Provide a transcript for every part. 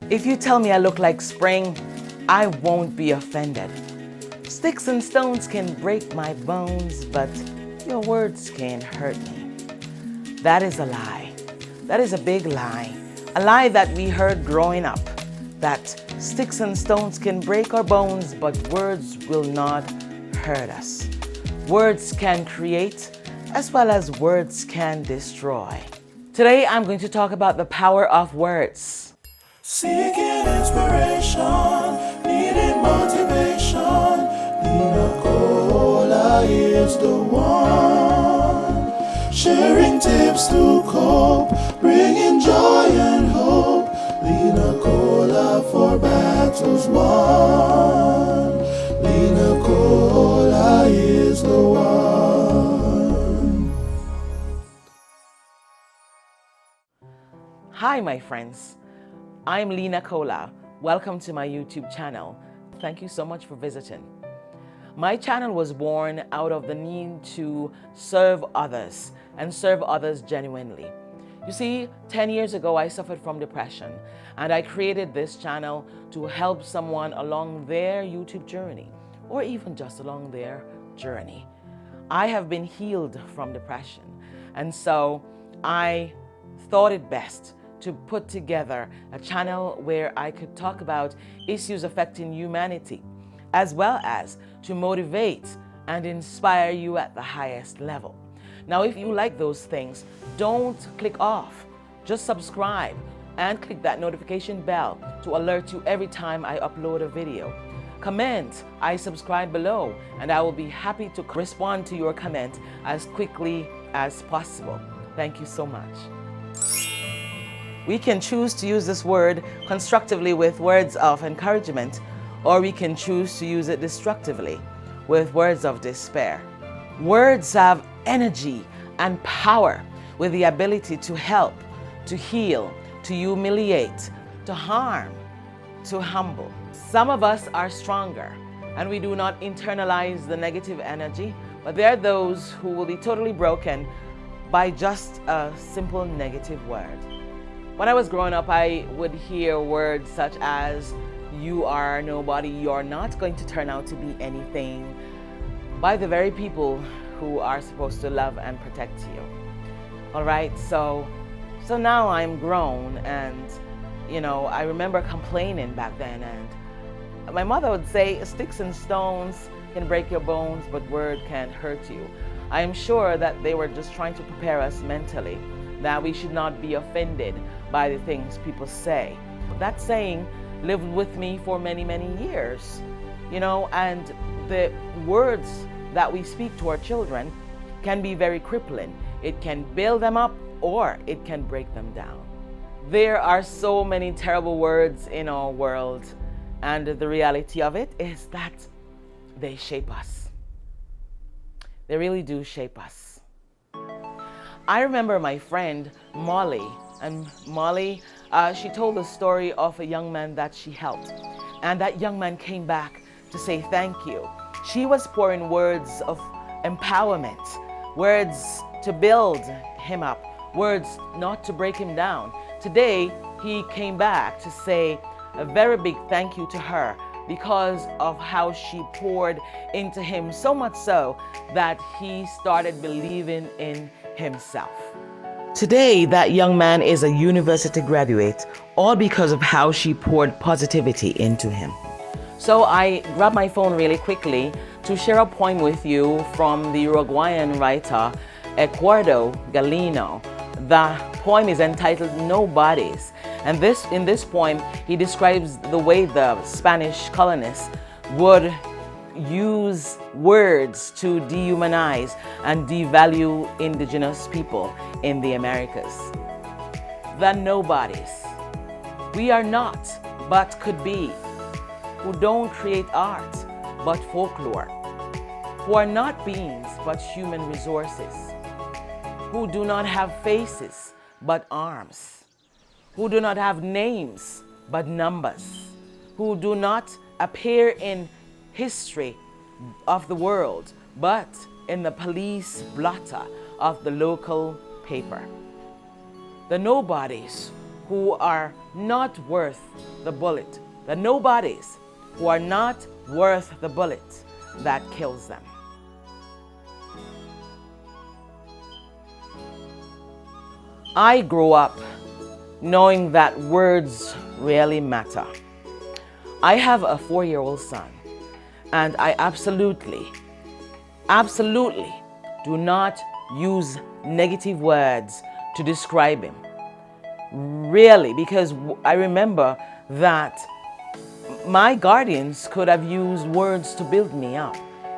If you tell me I look like spring, I won't be offended. Sticks and stones can break my bones, but your words can't hurt me. That is a lie. That is a big lie. A lie that we heard growing up. That sticks and stones can break our bones, but words will not hurt us. Words can create as well as words can destroy. Today I'm going to talk about the power of words. Seeking inspiration, needing motivation, Nacola is the one. Sharing tips to cope, bringing joy and hope. Nacola for battles won. Nacola is the one. Hi, my friends. I'm Nacola. Welcome to my YouTube channel. Thank you so much for visiting. My channel was born out of the need to serve others and serve others genuinely. You see, 10 years ago, I suffered from depression, and I created this channel to help someone along their YouTube journey, or even just along their journey. I have been healed from depression, and so I thought it best to put together a channel where I could talk about issues affecting humanity, as well as to motivate and inspire you at the highest level. Now, if you like those things, don't click off. Just subscribe and click that notification bell to alert you every time I upload a video. Comment, I subscribe below, and I will be happy to respond to your comment as quickly as possible. Thank you so much. We can choose to use this word constructively with words of encouragement, or we can choose to use it destructively with words of despair. Words have energy and power with the ability to help, to heal, to humiliate, to harm, to humble. Some of us are stronger and we do not internalize the negative energy, but there are those who will be totally broken by just a simple negative word. When I was growing up, I would hear words such as, you are nobody, you're not going to turn out to be anything, by the very people who are supposed to love and protect you. All right, so now I'm grown, and I remember complaining back then, and my mother would say, sticks and stones can break your bones, but word can't hurt you. I am sure that they were just trying to prepare us mentally that we should not be offended by the things people say. That saying lived with me for many, many years, and the words that we speak to our children can be very crippling. It can build them up or it can break them down. There are so many terrible words in our world, and the reality of it is that they shape us. They really do shape us. I remember my friend Molly, and Molly, she told the story of a young man that she helped, and that young man came back to say thank you. She was pouring words of empowerment, words to build him up, words not to break him down. Today, he came back to say a very big thank you to her because of how she poured into him, so much so that he started believing in himself. Today, that young man is a university graduate, all because of how she poured positivity into him. So I grabbed my phone really quickly to share a poem with you from the Uruguayan writer Eduardo Galeano. The poem is entitled Nobodies, and in this poem he describes the way the Spanish colonists would use words to dehumanize and devalue indigenous people in the Americas. The nobodies. We are not, but could be, who don't create art, but folklore, who are not beings, but human resources, who do not have faces, but arms, who do not have names, but numbers, who do not appear in history of the world, but in the police blotter of the local paper. The nobodies who are not worth the bullet, the nobodies who are not worth the bullet that kills them. I grew up knowing that words really matter. I have a 4-year-old son, and I absolutely do not use negative words to describe him. Really, because I remember that my guardians could have used words to build me up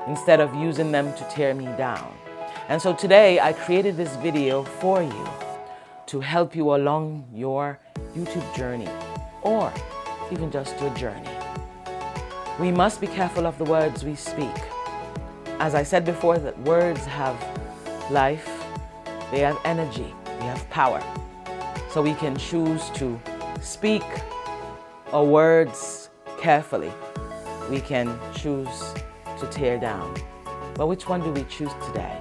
instead of using them to tear me down. And so today I created this video for you to help you along your YouTube journey, or even just your journey. We must be careful of the words we speak. As I said before, that words have life, they have energy, they have power. So we can choose to speak our words carefully. We can choose to tear down. But which one do we choose today?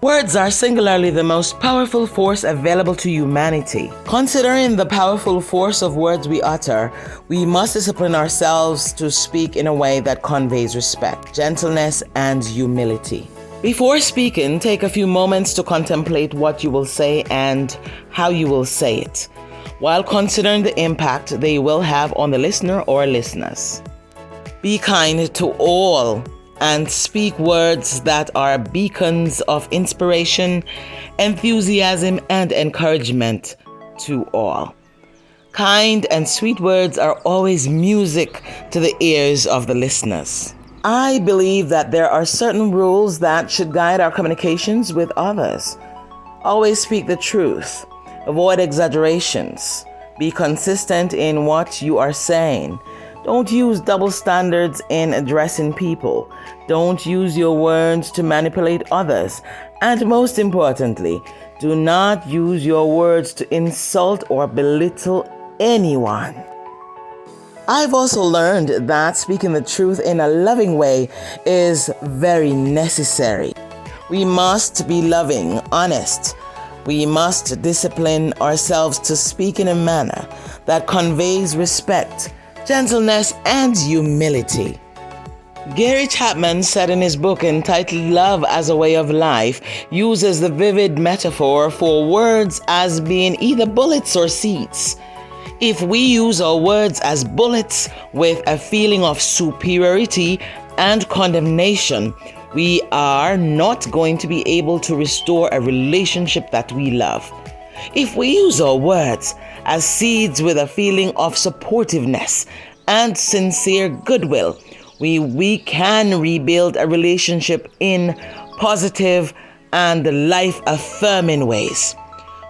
Words are singularly the most powerful force available to humanity. Considering the powerful force of words we utter, we must discipline ourselves to speak in a way that conveys respect, gentleness, and humility. Before speaking, take a few moments to contemplate what you will say and how you will say it, while considering the impact they will have on the listener or listeners. Be kind to all and speak words that are beacons of inspiration, enthusiasm, and encouragement to all. Kind and sweet words are always music to the ears of the listeners. I believe that there are certain rules that should guide our communications with others. Always speak the truth. Avoid exaggerations. Be consistent in what you are saying. Don't use double standards in addressing people. Don't use your words to manipulate others. And most importantly, do not use your words to insult or belittle anyone. I've also learned that speaking the truth in a loving way is very necessary. We must be loving, honest. We must discipline ourselves to speak in a manner that conveys respect, gentleness, and humility. Gary Chapman said in his book entitled Love as a Way of Life, uses the vivid metaphor for words as being either bullets or seeds. If we use our words as bullets with a feeling of superiority and condemnation, we are not going to be able to restore a relationship that we love. If we use our words as seeds with a feeling of supportiveness and sincere goodwill, we can rebuild a relationship in positive and life-affirming ways.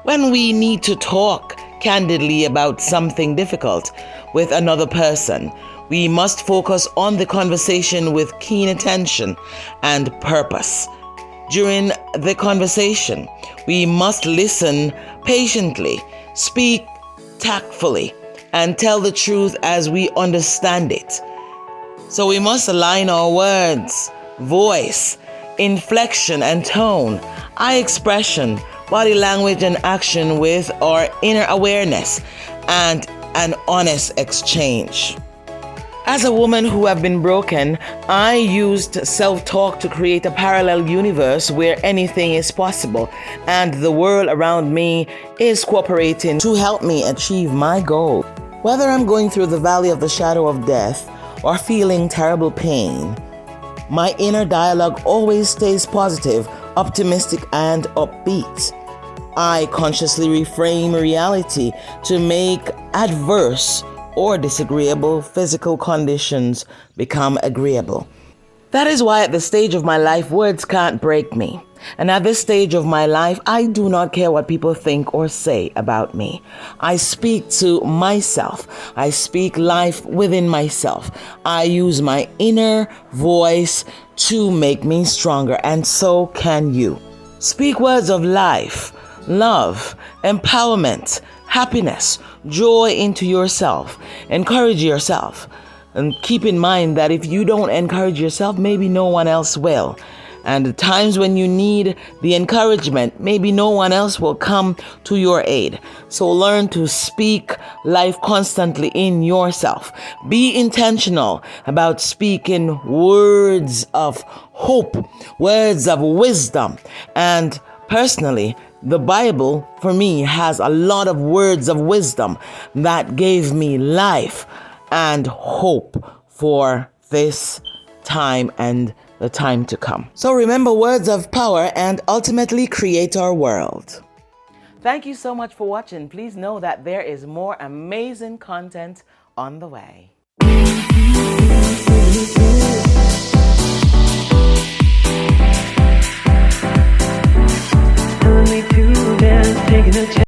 When we need to talk candidly about something difficult with another person, we must focus on the conversation with keen attention and purpose. During the conversation, we must listen patiently, speak tactfully, and tell the truth as we understand it. So we must align our words, voice, inflection and tone, eye expression, body language and action with our inner awareness and an honest exchange. As a woman who have been broken, I used self-talk to create a parallel universe where anything is possible and the world around me is cooperating to help me achieve my goal. Whether I'm going through the valley of the shadow of death or feeling terrible pain, my inner dialogue always stays positive, optimistic, and upbeat. I consciously reframe reality to make adverse or disagreeable physical conditions become agreeable. That is why at this stage of my life, words can't break me. And at this stage of my life, I do not care what people think or say about me. I speak to myself. I speak life within myself. I use my inner voice to make me stronger, and so can you. Speak words of life, love, empowerment, happiness, joy into yourself. Encourage yourself. And keep in mind that if you don't encourage yourself, maybe no one else will. And the times when you need the encouragement, maybe no one else will come to your aid. So learn to speak life constantly in yourself. Be intentional about speaking words of hope, words of wisdom. And personally, the Bible, for me, has a lot of words of wisdom that gave me life and hope for this time and the time to come. So remember, words of power and ultimately create our world. Thank you so much for watching. Please know that there is more amazing content on the way. Telling me to dance, taking a chance.